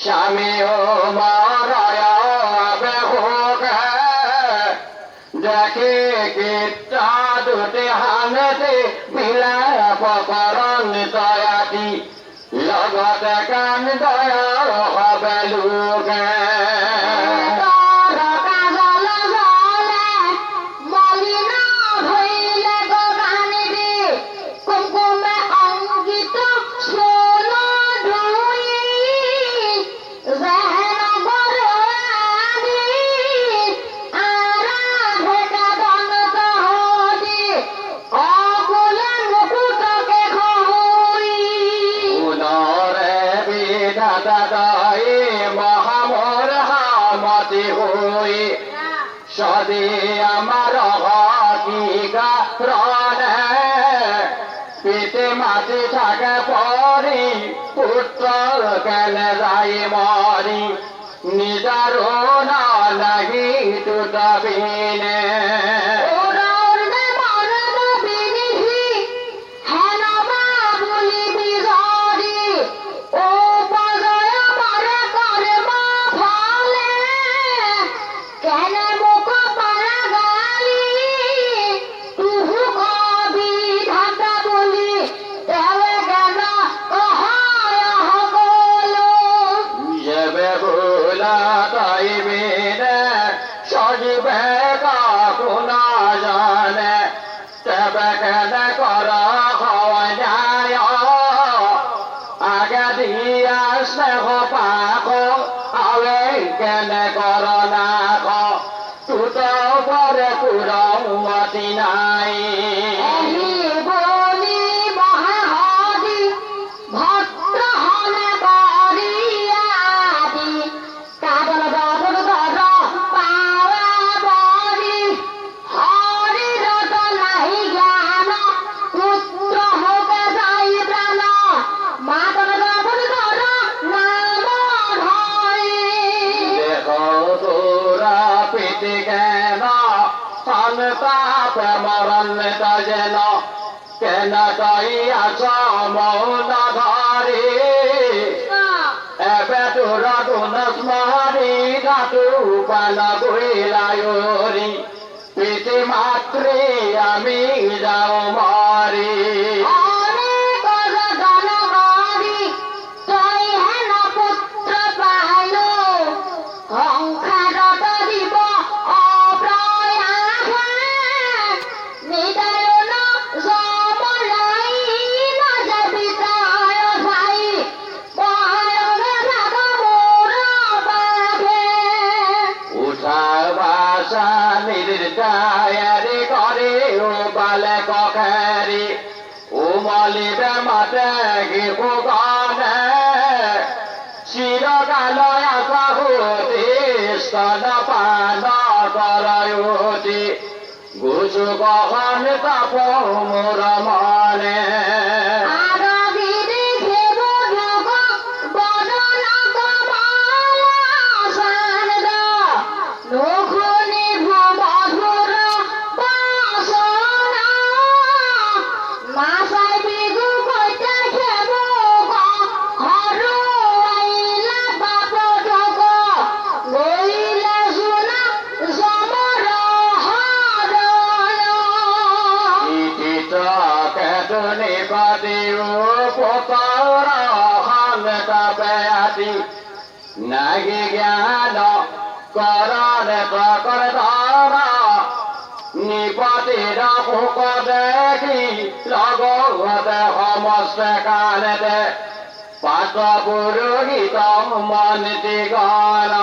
স্বামী ও মারায় বেহুকে দেখে কীর্তা দুটি হানেতে বিলাপ করণ দয়াটি লগতে কান দয়া হবে লোকে মহামোর হামতি হই সদি আমার হকিকা রণে পিতে মাটি থাকে পরি পুত্র কেন যাই মরি নিজার না লাগি টুটবিনে নাই মরণ যেন কেন আছ মৌন ধরি এবে তোর গুণ স্মরি ধাতু পান বইলায়রি পিতি মাতৃ আমি যাও মারি নির্দয়ারি করে ও বালে কখারি ও মলিবে মাতে গিহু গানে চিরকাল আশা হতে স্তন পান করয়তি গুজু গহন তাপ মোর মনে নাহি জ্ঞান করণ কর ধরা নিপতির ভোক দেখি লগতে সমস্ত কালতে পাত পুরোহিত মনতি গণ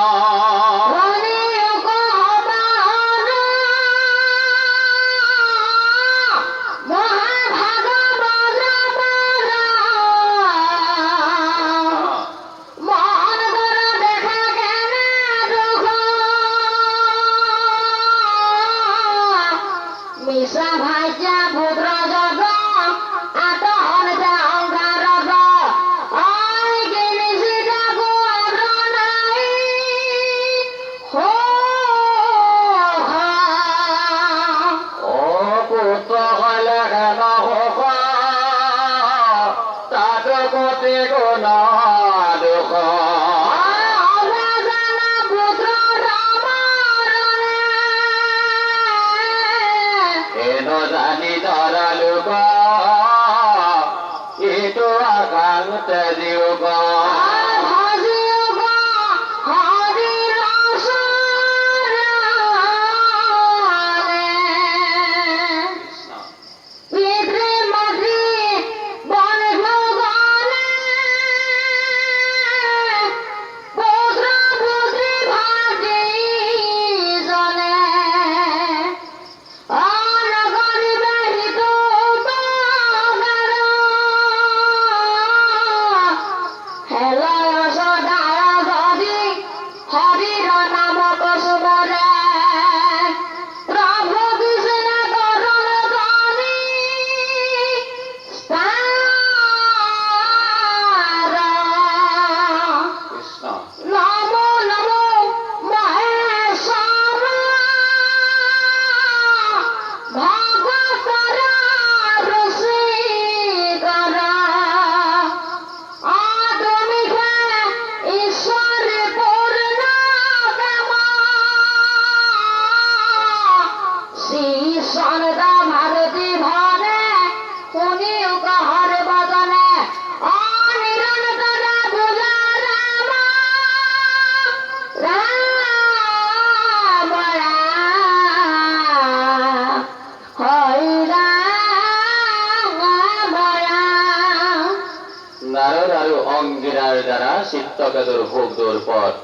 কেতুর ভোগ দুর্পদ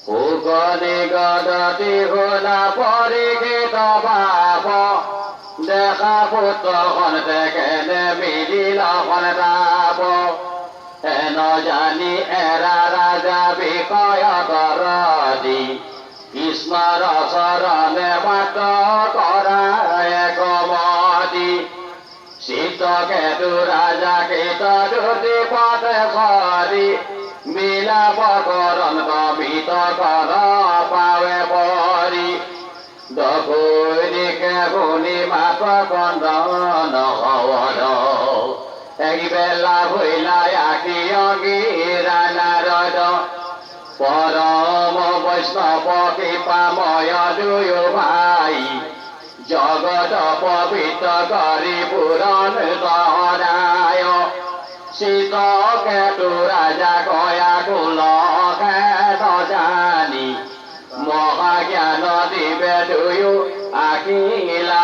হুগনি গদতি হুনা পরিগিত বাপ দেখা পুত্র খন দেখে মিলিল খন তাপ এন জানি এরা রাজা বিষয় করদি কৃষ্ণর শরণে মাত্ৰ কৰায় কমতি শীত কেতু ৰাজা কীত দুটি পথে সৰি বিলাপ কৰণ কবিত কৰ পাৱে পৰি দৈনিকে শুনি মাত কন্দন হৱন একবেলা ভৈলাই আকি অংগীৰা নাৰদ পৰম বৈষ্ণৱ কৃপাময় দুয়ো ভাই জগত পবিত্ৰ কৰি পুৰণ দহৰায় শীত কেতু ৰাজা কয়া কুল খেত জানি মহাজ্ঞান দিবে দুয়ো আকিলা